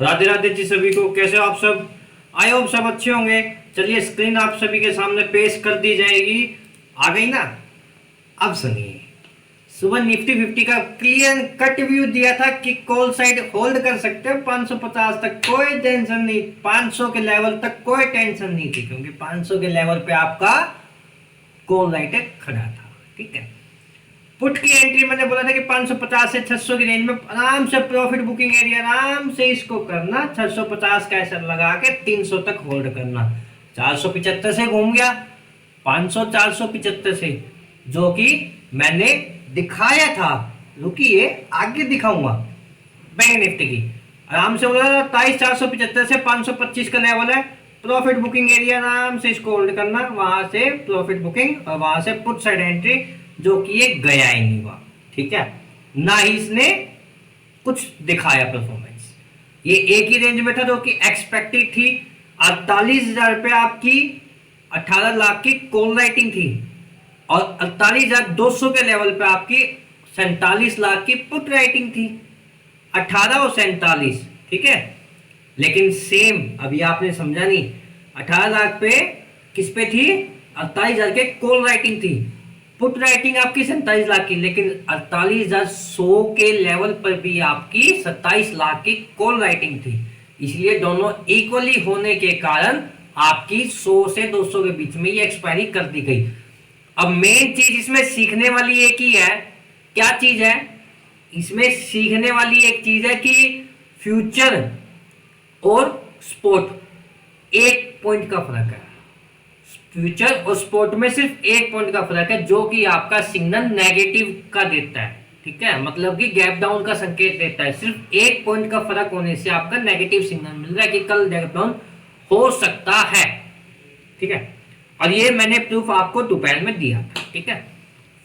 राधे राधे जी सभी को। कैसे हो आप सब? आई होप सब अच्छे होंगे। चलिए स्क्रीन आप सभी के सामने पेश कर दी जाएगी। आ गई ना? अब सुनिए। सुबह निफ्टी 50 का क्लियर कट व्यू दिया था कि कॉल साइड होल्ड कर सकते हो 550 तक, कोई टेंशन नहीं। 500 के लेवल तक कोई टेंशन नहीं थी, क्योंकि 500 के लेवल पे आपका कॉल राइट खड़ा था। ठीक है। पुट की एंट्री मैंने बोला था कि 550 से 600 की रेंज में आराम से प्रॉफिट बुकिंग एरिया आराम से इसको करना। 650 का ऐसा लगा के 300 तक होल्ड करना। 475 से घूम गया 500, 475 से, जो कि मैंने दिखाया था। रुकिए आगे दिखाऊंगा। बैंक निफ्टी की आराम से बोला 23,475 से 525 का लेवल है। प्रॉफिट बुकिंग एरिया आराम से इसको होल्ड करना, वहां से प्रॉफिट बुकिंग और वहां से पुट साइड एंट्री, जो कि ये गया ही नहीं हुआ। ठीक है, ना ही इसने कुछ दिखाया परफॉर्मेंस। ये एक ही रेंज में था जो कि एक्सपेक्टेड थी। 48,000 रुपये आपकी 18 लाख की कॉल राइटिंग थी, और 48,200 के लेवल पे आपकी 47 लाख की पुट राइटिंग थी। 18 और 47, ठीक है। लेकिन सेम अभी आपने समझा नहीं। 18 लाख पे किस पे थी? 48,000 के कॉल राइटिंग थी। पुट राइटिंग आपकी 47 लाख की, लेकिन 48,100 के लेवल पर भी आपकी 27 लाख की कॉल राइटिंग थी। इसलिए दोनों इक्वली होने के कारण आपकी 100 से 200 के बीच में ये एक्सपायरी कर दी गई। अब मेन चीज इसमें सीखने वाली एक ही है। क्या चीज है इसमें सीखने वाली? एक चीज है कि फ्यूचर और स्पोर्ट एक पॉइंट का फर्क है। फ्यूचर और स्पोर्ट में सिर्फ एक पॉइंट का फर्क है, जो कि आपका सिग्नल नेगेटिव का देता है। ठीक है, मतलब कि गैप डाउन का संकेत देता है। सिर्फ एक पॉइंट का फर्क होने से आपका नेगेटिव सिग्नल मिल रहा है कि कल गैप डाउन हो सकता है। ठीक है, और ये मैंने प्रूफ आपको दोपहर में दिया था। ठीक है,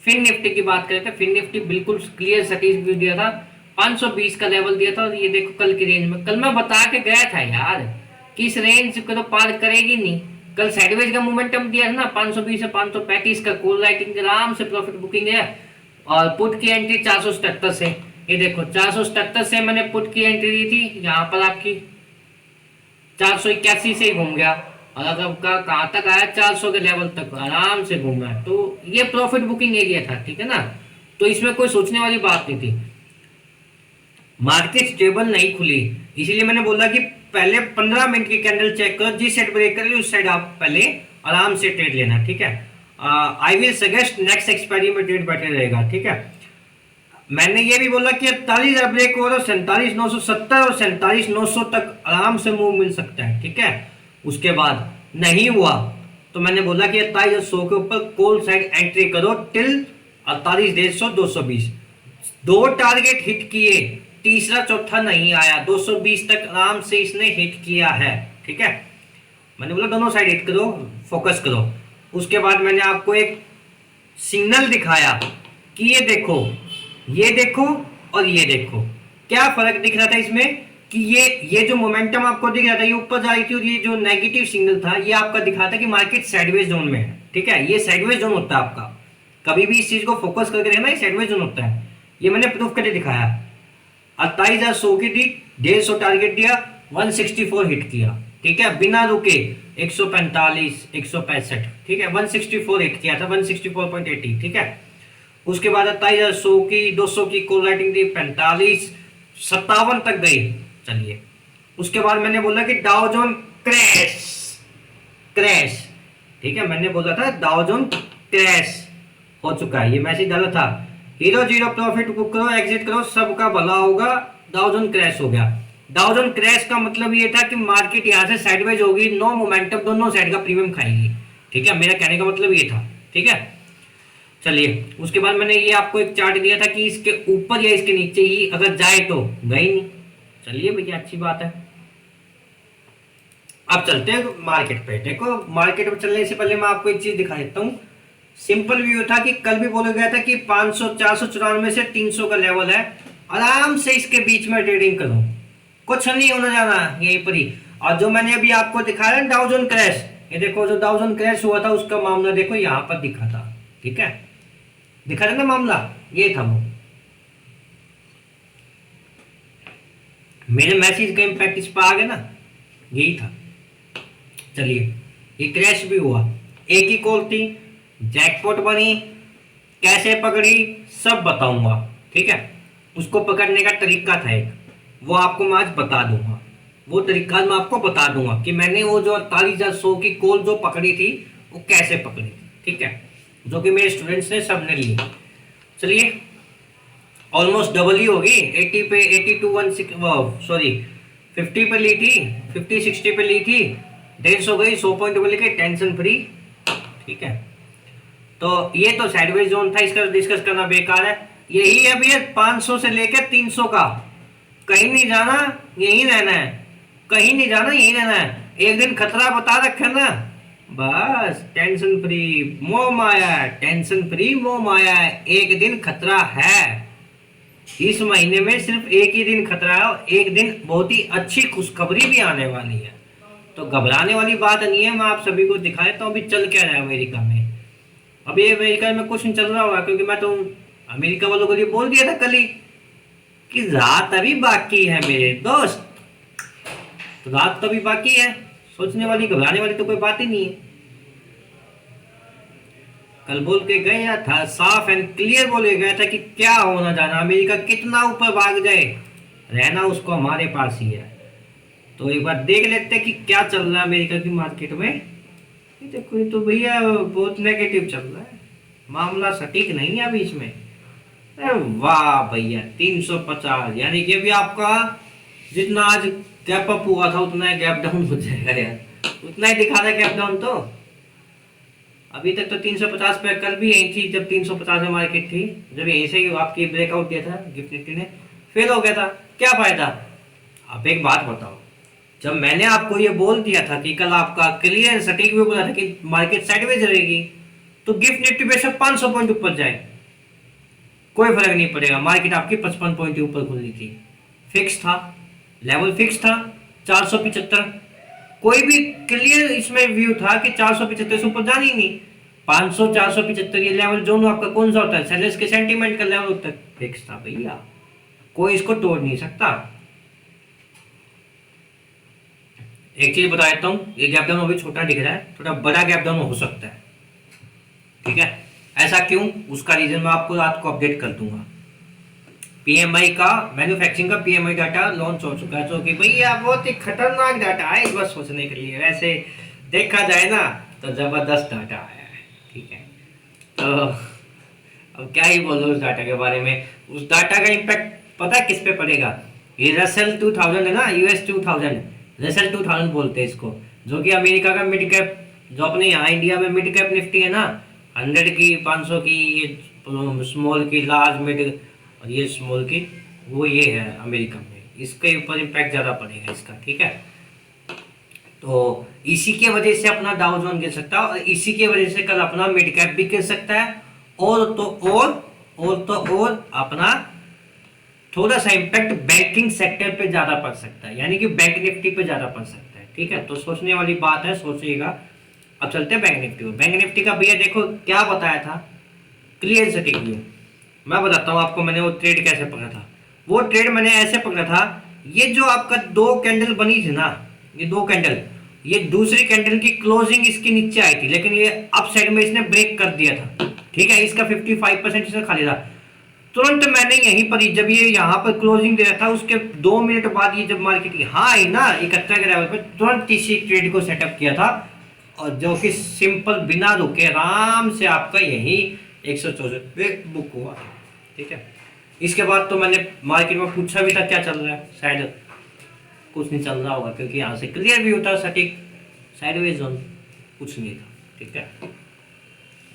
फिन निफ्टी की बात करें तो फिन निफ्टी बिल्कुल क्लियर सटीक व्यू दिया था। 520 का लेवल दिया था, और ये देखो कल की रेंज में, कल मैं बता के गया था यार कि इस रेंज को तो पार करेगी नहीं। कल साइडवेज का मोमेंटम दिया था ना, 520 से 535 का कॉल राइटिंग आराम से प्रॉफिट बुकिंग है। और पुट की एंट्री 477 से, ये देखो 477 से मैंने पुट की एंट्री दी थी। यहाँ पर आपकी 481 से ही घूम गया, और अगर कहाँ तक आया 400 के लेवल तक आराम से घूमा। तो ये प्रॉफिट बुकिंग एरिया था। ठीक है ना, तो इसमें कोई सोचने वाली बात नहीं थी। मार्केट स्टेबल नहीं खुली, इसीलिए मैंने बोला कि पहले 15 मिनट की कैंडल चेक करो, जिस साइड ब्रेक कर उस साइड आप पहले आराम से ट्रेड लेना। ठीक है, I will suggest next expiry में ट्रेड बेटर रहेगा। ठीक है, मैंने ये भी बोला कि 48,000 ब्रेक हो और 47,970 और 47,900 तक आराम से मूव मिल सकता है। ठीक है, उसके बाद नहीं हुआ तो मैंने बोला कि 48,100 के ऊपर कॉल साइड एंट्री करो टिल 48,150 220। दो टारगेट हिट किए, तीसरा चौथा नहीं आया। 220 तक आराम से इसने हिट किया है। ठीक है, मैंने बोला दोनों साइड हिट करो, फोकस करो। उसके बाद मैंने आपको एक सिग्नल दिखाया कि ये देखो और ये देखो। क्या फर्क दिख रहा था इसमें कि ये जो मोमेंटम आपको दिख रहा था ये ऊपर जा रही थी, और ये जो नेगेटिव सिग्नल था ये आपका दिखा था कि मार्केट साइडवेज जोन में है। ठीक है, ये साइडवेज जोन होता है आपका। कभी भी इस चीज को फोकस करके देखना, ये साइडवेज जोन होता है। ये मैंने प्रूफ करके दिखाया। 28,100 की थी, 150 टारगेट दिया, 164 हिट किया। ठीक है, बिना रुके 145, 165। ठीक है, 164 हिट किया था, 164.80। ठीक है, उसके बाद 28,100 की 200 की कॉल राइटिंग थी, 45, 57 तक गई। चलिए, उसके बाद मैंने बोला कि डाउ जोन क्रैश क्रैश। ठीक है, मैंने बोला था डाउ जोन क्रैश हो चुका है, ये मैसेज डाला था। हीरो जीरो प्रॉफिट बुक करो, एग्जिट करो, सबका भला होगा। डाउ जोन क्रैश हो गया। डाउ जोन क्रैश का मतलब ये था कि मार्केट यहां से साइडवेज होगी, नो मोमेंटम, दोनों साइड का प्रीमियम खाएगी। ठीक है, मेरा कहने का मतलब ये था। ठीक है, चलिए, उसके बाद मैंने ये आपको एक चार्ट दिया था कि इसके ऊपर या इसके नीचे ही अगर जाए तो गई नहीं। चलिए भैया, अच्छी बात है। अब चलते हैं मार्केट पे। देखो, मार्केट में चलने से पहले मैं आपको एक चीज दिखा देता हूँ। सिंपल व्यू था कि कल भी बोला गया था कि 500, 494 से 300 का लेवल है, आराम से इसके बीच में ट्रेडिंग करो, कुछ नहीं होना जाना यहीं पर ही। और जो मैंने अभी आपको दिखाया डाउ जोन क्रैश, ये देखो जो डाउ जोन क्रैश हुआ था उसका मामला देखो यहाँ पर दिखा था। ठीक है, दिखा था ना मामला, ये था वो। मेरे मैसेज का इम्पैक्ट इस पर आ गया ना, यही था। चलिए, ये क्रैश भी हुआ, एक ही कॉल थी, जैकपॉट बनी, कैसे पकड़ी सब बताऊंगा, ठीक है। उसको पकड़ने का तरीका था एक, वो आपको मैं आज बता दूंगा। वो तरीका मैं आपको बता दूंगा कि मैंने वो जो 48,100 की कॉल जो पकड़ी थी वो कैसे पकड़ी थी, ठीक है, जो कि मेरे स्टूडेंट्स ने सबने ली। चलिए, ऑलमोस्ट डबल ही होगी, 80 पे 82 सॉरी 50 पे ली थी, 50 60 पे ली थी, 150 गई, 100 पॉइंट पे लेके टेंशन फ्री, ठीक है। तो ये तो साइडवेज जोन था, इसका डिस्कस करना बेकार है। यही है भैया 500 से लेकर 300 का, कहीं नहीं जाना, यही रहना है, कहीं नहीं जाना, यही रहना है। एक दिन खतरा बता रखा ना, बस टेंशन फ्री मोह माया, टेंशन फ्री मोह माया, एक दिन खतरा है। इस महीने में सिर्फ एक ही दिन खतरा है, और एक दिन बहुत ही अच्छी खुशखबरी भी आने वाली है, तो घबराने वाली बात नहीं है। मैं आप सभी को दिखाया तो अभी चल क्या रहा है अमेरिका में। अभी अमेरिका में कुछ नहीं चल रहा होगा, क्योंकि मैं तो अमेरिका वालों को ये बोल दिया था कल ही कि रात अभी बाकी है मेरे दोस्त, तो रात तो अभी बाकी है, सोचने वाली घबराने वाली तो कोई बात ही नहीं है। कल बोल के गया था, साफ एंड क्लियर बोले गया था कि क्या होना जाना, अमेरिका कितना ऊपर भाग जाए, रहना उसको हमारे पास ही है। तो एक बार देख लेते हैं कि क्या चल रहा है अमेरिका की मार्केट में। ये देखो, ये तो भैया बहुत नेगेटिव चल रहा है, मामला सटीक नहीं है अभी इसमें। अरे वाह भैया, 350, यानी कि भी आपका जितना आज गैप अप हुआ था उतना ही गैप डाउन हो जाएगा यार, उतना ही दिखा रहा है गैप डाउन। तो अभी तक तो 350 पे कल भी यही थी, जब 350 में मार्केट थी, जब यहीं से आपकी ब्रेकआउट दिया था गिफ्ट निफ्टी ने, फेल हो गया था, क्या फायदा। आप एक बात बताओ, जब मैंने आपको ये बोल दिया था कि कल आपका क्लियर सटीक भी बोला था कि मार्केट साइडवेज रहेगी, तो गिफ्ट निफ्टी बेशक 500 पॉइंट ऊपर जाए कोई फर्क नहीं पड़ेगा, मार्केट आपकी 55 पॉइंट के ऊपर खुलनी थी, फिक्स था, लेवल फिक्स था 475, कोई भी क्लियर इसमें व्यू था कि 475 से ऊपर जानी नहीं। 500 475 ये लेवल जोन आपका कौन सा होता है, सेलर्स के सेंटीमेंट का लेवल होता है, फिक्स था भैया, कोई इसको तोड़ नहीं सकता। एक चीज बता देता हूँ, ये गैप डाउन अभी छोटा दिख रहा है, थोड़ा बड़ा गैप डाउन हो सकता है, ठीक है। ऐसा क्यों, उसका रीजन मैं आपको रात को अपडेट कर दूंगा। पीएमआई का, मैन्युफैक्चरिंग का पीएमआई डाटा लॉन्च हो चुका है, जो कि भैया बहुत ही खतरनाक डाटा है इस बार सोचने के लिए, वैसे देखा जाए ना तो जबरदस्त डाटा है, ठीक है। तो अब क्या ही बोलो उस डाटा के बारे में। उस डाटा का इम्पैक्ट पता है किस पे पड़ेगा, ये रसेल 2000 है ना, यूएस 2000, रसेल 2000 बोलते हैं इसको, जो कि अमेरिका का मिड कैप, जो अपने यहाँ इंडिया में मिड कैप निफ्टी है ना, 100 की, 500 की, ये स्मॉल की, लार्ज मिड, और ये स्मॉल की, वो ये है अमेरिका में, इसके ऊपर इम्पैक्ट ज़्यादा पड़ेगा इसका, ठीक है। तो इसी के वजह से अपना डाउ जोन गिर सकता है, और इसी के वजह से कल अपना मिड कैप भी गिर सकता है, और तो और अपना थोड़ा सा इम्पैक्ट बैंकिंग सेक्टर पे ज़्यादा पड़ सकता है, यानी कि बैंक निफ्टी पे ज़्यादा पड़ सकता है, ठीक है। तो सोचने वाली बात है, सोचिएगा। अब चलते हैं बैंक निफ्टी को। बैंक निफ्टी का भैया देखो क्या बताया था, क्लियर सटीक व्यू मैं बताता हूँ आपको, मैंने वो ट्रेड कैसे पकड़ा था। वो ट्रेड मैंने ऐसे पकड़ा था, ये जो आपका दो कैंडल बनी थी ना, ये दो कैंडल, ये दूसरी कैंडल की क्लोजिंग इसके नीचे आई थी, लेकिन ये अप साइड में इसने ब्रेक कर दिया था, ठीक है। इसका 55% इसने खाली था। तुरंत मैंने यहीं पर, जब ये यहाँ पर क्लोजिंग दे रहा था, उसके 2 मिनट बाद ये जब मार्केट यहाँ आई ना 71 के लेवल पर, तुरंत इसी ट्रेड को सेटअप किया था, और जो कि सिंपल बिना रुके आराम से आपका यही 164 पे बुक हुआ, ठीक है। इसके बाद तो मैंने मार्केट में पूछा भी था क्या चल रहा है, शायद कुछ नहीं चल रहा होगा, क्योंकि यहाँ से क्लियर भी होता सटीक साइडवेज जोन, कुछ नहीं था, ठीक है।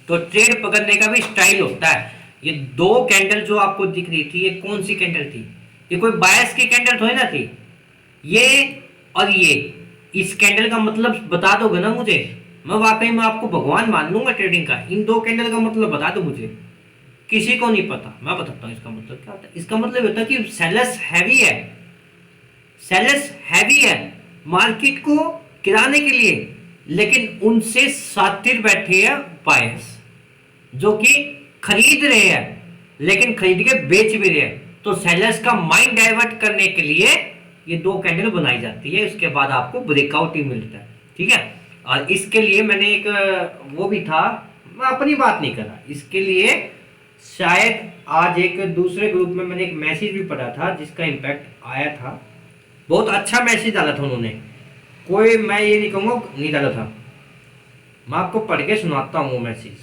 तो ट्रेड पकड़ने का भी स्टाइल होता है। ये दो कैंडल जो आपको दिख रही थी, ये कौन सी कैंडल थी, ये कोई बायस की कैंडल थोड़ी ना थी, ये और ये, इस कैंडल का मतलब बता दोगे ना मुझे, मैं वाकई में आपको भगवान मान लूंगा ट्रेडिंग का। इन दो कैंडल का मतलब बता दो मुझे, किसी को नहीं पता, मैं बताता हूँ इसका मतलब क्या होता है। इसका मतलब होता है कि सेलर्स हैवी है, सेलर्स हैवी है मार्केट को गिराने के लिए, लेकिन उनसे सातिर बैठे हैं बायर्स, जो कि खरीद रहे हैं, लेकिन खरीद के बेच भी रहे हैं। तो सेलर्स का माइंड डाइवर्ट करने के लिए ये 2 कैंडल बनाई जाती है, उसके बाद आपको ब्रेकआउट ही मिलता है। ठीक है, और इसके लिए मैंने एक वो भी था, मैं अपनी बात नहीं कर रहा, इसके लिए शायद आज एक दूसरे ग्रुप में मैंने एक मैसेज भी पढ़ा था जिसका इम्पैक्ट आया था। बहुत अच्छा मैसेज डाला था उन्होंने, कोई मैं ये नहीं कहूँगा नहीं डाला था, मैं आपको पढ़ के सुनाता हूँ वो मैसेज।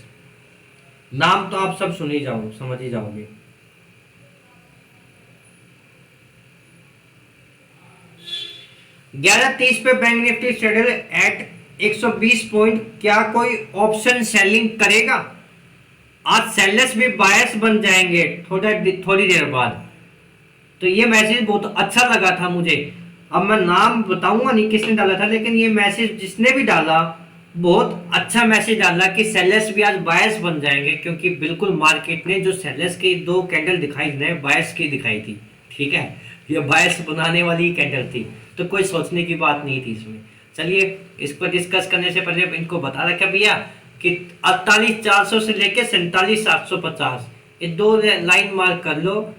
नाम तो आप सब सुन ही जाओ, समझ ही जाओगे। 11:30 पे bank Nifty settle at 120 point. क्या कोई ऑप्शन सेलिंग करेगा? आज सेलर्स भी बायर्स बन जाएंगे थोड़ी देर बाद। तो ये मैसेज बहुत अच्छा लगा था मुझे। अब मैं नाम बताऊंगा नहीं किसने डाला था, लेकिन ये मैसेज जिसने भी डाला बहुत अच्छा मैसेज डाला कि सेलर्स भी आज बायर्स बन जाएंगे, क्योंकि बिल्कुल मार्केट ने जो सेलर्स की 2 कैंडल दिखाई ने बायर्स की दिखाई थी। ठीक है, ये बायर्स बनाने वाली कैंडल थी, तो कोई सोचने की बात नहीं थी इसमें। चलिए, इस पर डिस्कस करने से पहले इनको बता रखा भैया कि 48,400 से लेके 47,750 ये 2 लाइन मार्क कर लो,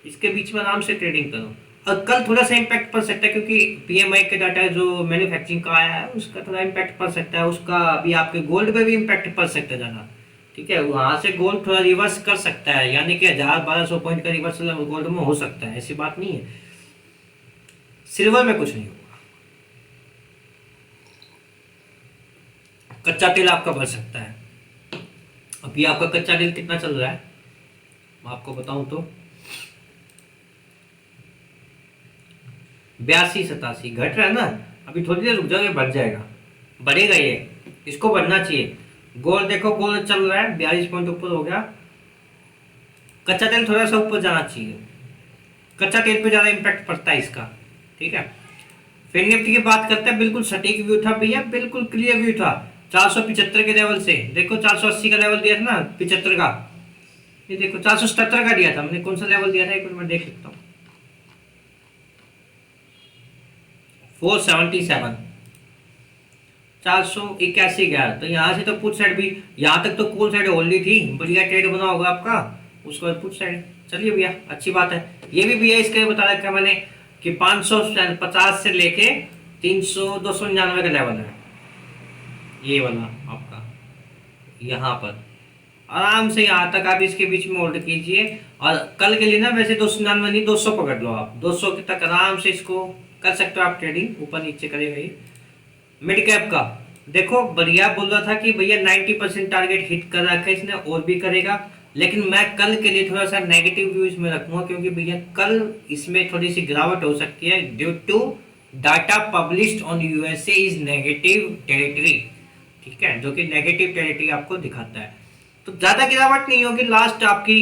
इसके बीच में आराम से ट्रेडिंग करो। और कल थोड़ा सा इम्पैक्ट पड़ सकता है, क्योंकि पीएमआई के डाटा जो मैन्युफैक्चरिंग का आया है उसका थोड़ा इम्पैक्ट पड़ सकता है, उसका अभी आपके गोल्ड पे भी इम्पैक्ट पड़ सकता है ज़्यादा। ठीक है, वहाँ से गोल्ड थोड़ा रिवर्स कर सकता है, यानी कि 1000-1200 पॉइंट का रिवर्सल गोल्ड में हो सकता है, ऐसी बात नहीं है। सिल्वर में कुछ नहीं होगा, कच्चा तेल आपका बढ़ सकता है। अभी आपका कच्चा तेल कितना चल रहा है मैं आपको बताऊं तो 82-87 घट रहा है ना, अभी थोड़ी देर रुक जाओगे बढ़ जाएगा, बढ़ेगा ये, इसको बढ़ना चाहिए। गोल्ड देखो, गोल्ड चल रहा है 42 पॉइंट ऊपर हो गया, कच्चा तेल थोड़ा सा ऊपर जाना चाहिए, कच्चा तेल पे ज्यादा इम्पैक्ट पड़ता है इसका। ठीक है, फिर निफ्टी की बात करते हैं, बिल्कुल सटीक व्यू था भैया, बिल्कुल क्लियर व्यू था 475 के लेवल से। देखो 480 का लेवल दिया था ना 75 का, ये देखो 477 का दिया था मैंने, कौन सा लेवल दिया था एक मिनट में देख सकता हूँ, 477 481 गया। तो यहाँ से तो पुट साइड भी, यहाँ तक तो कॉल साइड होल्ड थी, बढ़िया ट्रेड बना होगा आपका, उसके बाद पुट साइड। चलिए भैया अच्छी बात है। ये भी भैया इसके बता रखा है मैंने कि 550 से लेके 299 का लेवल है, ये वाला आपका यहाँ पर आराम से यहाँ तक आप इसके बीच में होल्ड कीजिए। और कल के लिए ना वैसे 299 नहीं 200 पकड़ लो आप, 200 तक आराम से इसको कर सकते हो आप ट्रेडिंग, ऊपर नीचे करेगा ये। मिड कैप का देखो बढ़िया बोल रहा था कि भैया 90% टारगेट हिट कर रखा है इसने, और भी करेगा, लेकिन मैं कल के लिए थोड़ा सा नेगेटिव व्यू इसमें रखूंगा, क्योंकि भैया कल इसमें थोड़ी सी गिरावट हो सकती है due to data published on USA is negative territory. ठीक है, जो कि नेगेटिव टेरिटरी आपको दिखाता है, तो ज्यादा गिरावट नहीं होगी, लास्ट आपकी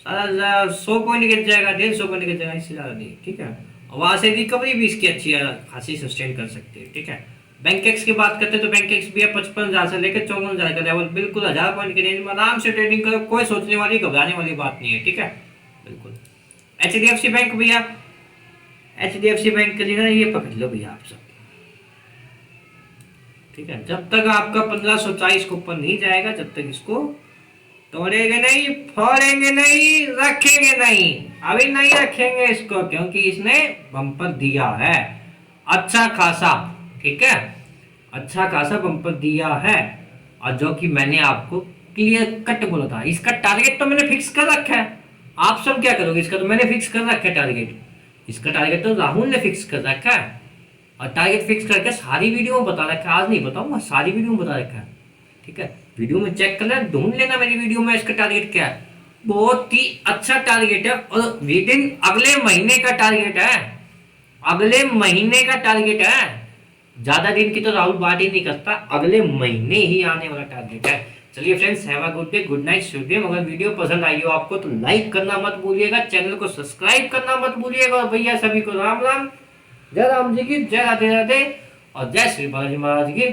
100 पॉइंट गिर जाएगा, 150 पॉइंट गिर जाएगा, इससे ज्यादा नहीं। ठीक है, वहां से रिकवरी भी इसकी अच्छी खासी सस्टेन कर सकती है। ठीक है, बैंकेक्स की बात करते हैं तो बैंकेक्स भी है 55,000 से लेकर 54,000 का लेवल, बिल्कुल 1000 पॉइंट की रेंज में आराम से ट्रेडिंग करो, कोई सोचने वाली घबराने वाली बात नहीं है। ठीक है, बिल्कुल। एचडीएफसी बैंक भैया, एचडीएफसी बैंक के लिए ना ये पकड़ लो भैया आप सब। ठीक है, जब तक आपका 1540 को ऊपर नहीं जाएगा, जब तक इसको तोड़ेंगे नहीं, फोड़ेंगे नहीं, रखेंगे नहीं, अभी नहीं रखेंगे इसको, क्योंकि इसने बम्पर दिया है अच्छा खासा। ठीक है, अच्छा खासा बम्पर दिया है, और जो कि मैंने आपको क्लियर कट बोला था, इसका टारगेट तो मैंने फिक्स कर रखा है। आप सब क्या करोगे, इसका तो मैंने फिक्स कर रखा है टारगेट, इसका टारगेट तो राहुल ने फिक्स कर रखा है, और टारगेट फिक्स करके सारी वीडियो में बता रखा है, आज नहीं बताऊंगा, सारी वीडियो में बता रखा है। ठीक है, वीडियो में चेक करना, ढूंढ लेना मेरी वीडियो में इसका टारगेट क्या है, बहुत ही अच्छा टारगेट है, और विद इन अगले महीने का टारगेट है, अगले महीने का टारगेट है, ज्यादा दिन की तो राहुल बात ही नहीं करता, अगले महीने ही आने वाला टारगेट है। चलिए friends, have a good day, good night, Shubh day. अगर वीडियो पसंद आई हो आपको तो लाइक करना मत भूलिएगा, चैनल को सब्सक्राइब करना मत भूलिएगा, और भैया सभी को राम राम, जय राम जी की, जय राधे राधे, और जय श्री बालाजी महाराज की।